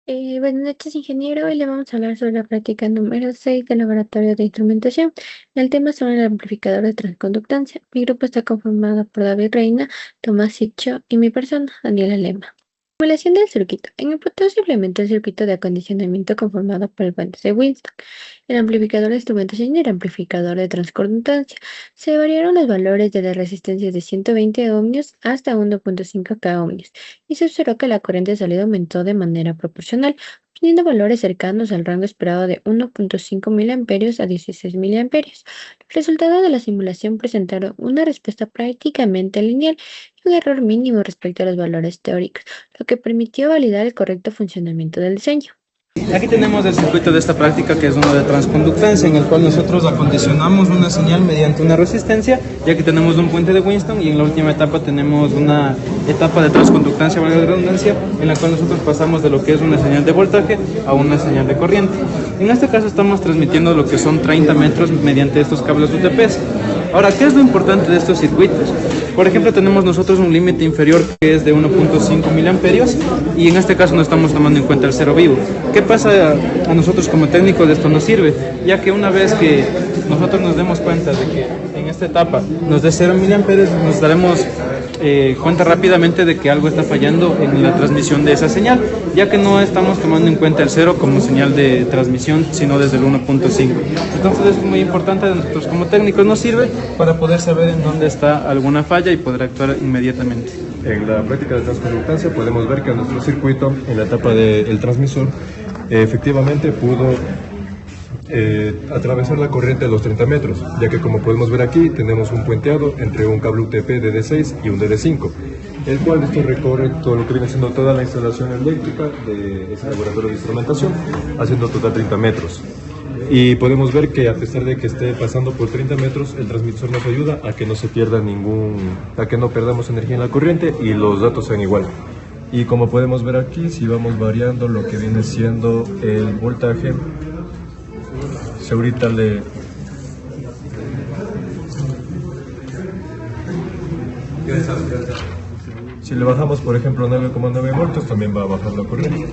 Buenas noches, ingeniero. Hoy le vamos a hablar sobre la práctica número 6 del laboratorio de instrumentación. El tema es sobre el amplificador de transconductancia. Mi grupo está conformado por David Reina, Tomás Sitcho y mi persona, Daniela Lema. Simulación del circuito. En el punto se implementa el circuito de acondicionamiento conformado por el puente de Winston, el amplificador de instrumentación y el amplificador de transconductancia. Se variaron los valores de las resistencias de 120 ohmios hasta 1.5 k ohmios y se observó que la corriente de salida aumentó de manera proporcional, obteniendo valores cercanos al rango esperado de 1.5 miliamperios a 16 miliamperios. Los resultados de la simulación presentaron una respuesta prácticamente lineal y un error mínimo respecto a los valores teóricos, lo que permitió validar el correcto funcionamiento del diseño. Aquí tenemos el circuito de esta práctica, que es uno de transconductancia, en el cual nosotros acondicionamos una señal mediante una resistencia. Ya que tenemos un puente de Winston, y en la última etapa tenemos una etapa de transconductancia, valga la redundancia, en la cual nosotros pasamos de lo que es una señal de voltaje a una señal de corriente. En este caso estamos transmitiendo lo que son 30 metros mediante estos cables UTPs. Ahora, ¿qué es lo importante de estos circuitos? Por ejemplo, tenemos nosotros un límite inferior que es de 1.5 miliamperios, y en este caso no estamos tomando en cuenta el cero vivo. ¿Qué pasa a nosotros como técnicos? De esto nos sirve, ya que una vez que nosotros nos demos cuenta de que en esta etapa nos dé 0 miliamperios, nos daremos cuenta rápidamente de que algo está fallando en la transmisión de esa señal, ya que no estamos tomando en cuenta el 0 como señal de transmisión, sino desde el 1.5. Entonces es muy importante, a nosotros como técnicos nos sirve para poder saber en dónde está alguna falla y poder actuar inmediatamente. En la práctica de transconductancia podemos ver que nuestro circuito, en la etapa del transmisor, efectivamente pudo atravesar la corriente de los 30 metros, ya que, como podemos ver aquí, tenemos un puenteado entre un cable UTP DD6 y un DD5, el cual esto recorre todo lo que viene siendo toda la instalación eléctrica de ese laboratorio de instrumentación, haciendo total 30 metros. Y podemos ver que, a pesar de que esté pasando por 30 metros, el transmisor nos ayuda a que no se pierda a que no perdamos energía en la corriente y los datos sean igual. Y como podemos ver aquí, si vamos variando lo que viene siendo el voltaje, si ahorita si le bajamos, por ejemplo, 9,9 voltios, también va a bajar la corriente.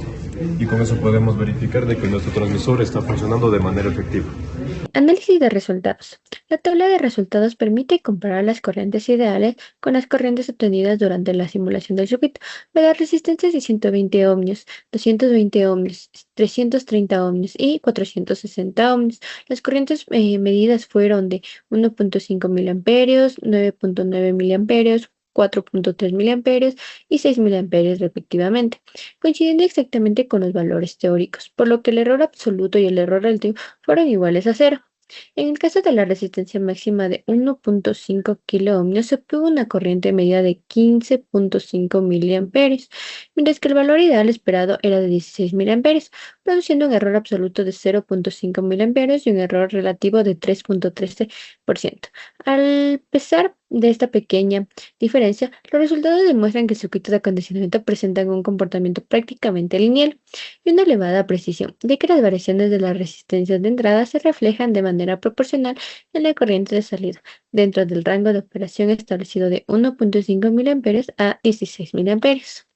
Y con eso podemos verificar de que nuestro transmisor está funcionando de manera efectiva. Análisis de resultados. La tabla de resultados permite comparar las corrientes ideales con las corrientes obtenidas durante la simulación del circuito. Las resistencias de 120 ohmios, 220 ohmios, 330 ohmios y 460 ohmios. Las corrientes medidas fueron de 1.5 miliamperios, 9.9 miliamperios, 4.3 miliamperios y 6 miliamperios respectivamente, coincidiendo exactamente con los valores teóricos, por lo que el error absoluto y el error relativo fueron iguales a cero. En el caso de la resistencia máxima de 1.5 kiloohmios, se obtuvo una corriente medida de 15.5 miliamperios, mientras que el valor ideal esperado era de 16 miliamperios, produciendo un error absoluto de 0.5 miliamperios y un error relativo de 3.13%. Al pesar de esta pequeña diferencia, los resultados demuestran que el circuito de acondicionamiento presentan un comportamiento prácticamente lineal y una elevada precisión, ya que las variaciones de las resistencias de entrada se reflejan de manera proporcional en la corriente de salida, dentro del rango de operación establecido de 1.5 miliamperios a 16 miliamperios.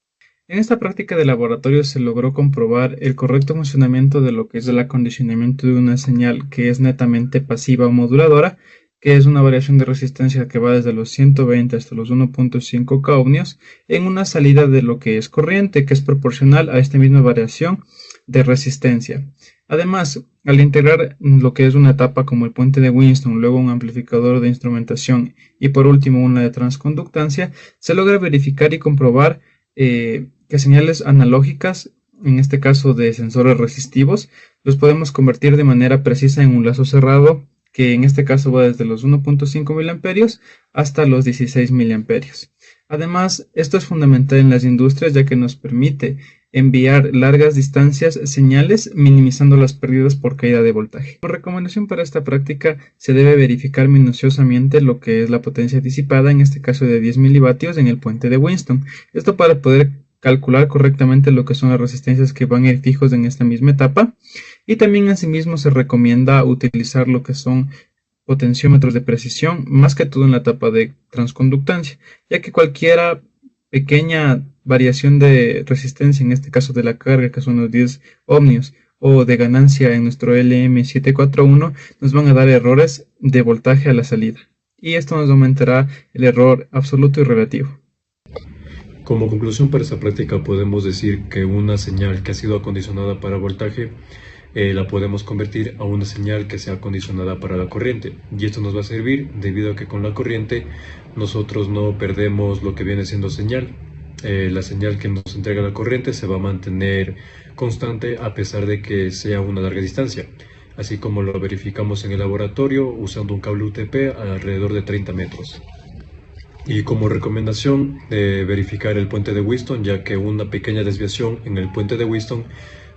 En esta práctica de laboratorio se logró comprobar el correcto funcionamiento de lo que es el acondicionamiento de una señal que es netamente pasiva o moduladora, que es una variación de resistencia que va desde los 120 hasta los 1.5 k ohmios, en una salida de lo que es corriente, que es proporcional a esta misma variación de resistencia. Además, al integrar lo que es una etapa como el puente de Winston, luego un amplificador de instrumentación y por último una de transconductancia, se logra verificar y comprobar que señales analógicas, en este caso de sensores resistivos, los podemos convertir de manera precisa en un lazo cerrado, que en este caso va desde los 1.5 miliamperios hasta los 16 miliamperios. Además, esto es fundamental en las industrias, ya que nos permite enviar largas distancias señales, minimizando las pérdidas por caída de voltaje. Como recomendación para esta práctica, se debe verificar minuciosamente lo que es la potencia disipada, en este caso de 10 milivatios en el puente de Winston. Esto para poder calcular correctamente lo que son las resistencias que van a ir fijos en esta misma etapa. Y también asimismo se recomienda utilizar lo que son potenciómetros de precisión, más que todo en la etapa de transconductancia, ya que cualquiera pequeña variación de resistencia, en este caso de la carga, que son los 10 ohmios, o de ganancia en nuestro LM741, nos van a dar errores de voltaje a la salida. Y esto nos aumentará el error absoluto y relativo. Como conclusión para esta práctica podemos decir que una señal que ha sido acondicionada para voltaje la podemos convertir a una señal que sea acondicionada para la corriente, y esto nos va a servir debido a que con la corriente nosotros no perdemos lo que viene siendo señal. La señal que nos entrega la corriente se va a mantener constante a pesar de que sea una larga distancia, así como lo verificamos en el laboratorio usando un cable UTP alrededor de 30 metros. Y como recomendación, verificar el puente de Wheatstone, ya que una pequeña desviación en el puente de Wheatstone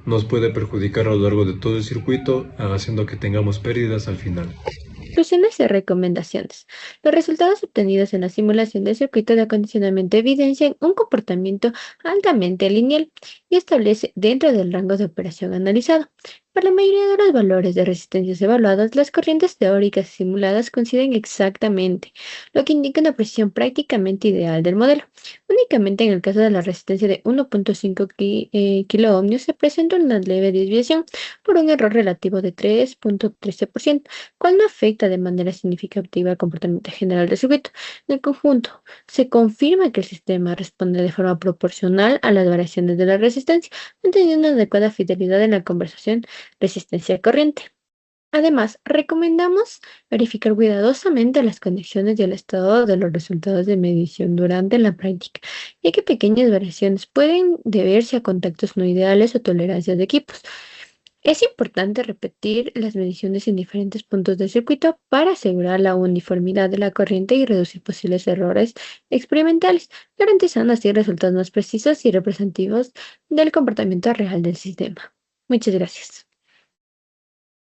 nos puede perjudicar a lo largo de todo el circuito, haciendo que tengamos pérdidas al final. Conclusiones y recomendaciones. Los resultados obtenidos en la simulación del circuito de acondicionamiento evidencian un comportamiento altamente lineal y establece dentro del rango de operación analizado. Para la mayoría de los valores de resistencias evaluados, las corrientes teóricas y simuladas coinciden exactamente, lo que indica una precisión prácticamente ideal del modelo. Únicamente en el caso de la resistencia de 1.5 kiloohmios se presenta una leve desviación por un error relativo de 3.13%, cual no afecta de manera significativa el comportamiento general del circuito. En el conjunto, se confirma que el sistema responde de forma proporcional a las variaciones de la resistencia, manteniendo una adecuada fidelidad en la conversación resistencia-corriente. Además, recomendamos verificar cuidadosamente las conexiones y el estado de los resultados de medición durante la práctica, ya que pequeñas variaciones pueden deberse a contactos no ideales o tolerancias de equipos. Es importante repetir las mediciones en diferentes puntos del circuito para asegurar la uniformidad de la corriente y reducir posibles errores experimentales, garantizando así resultados más precisos y representativos del comportamiento real del sistema. Muchas gracias.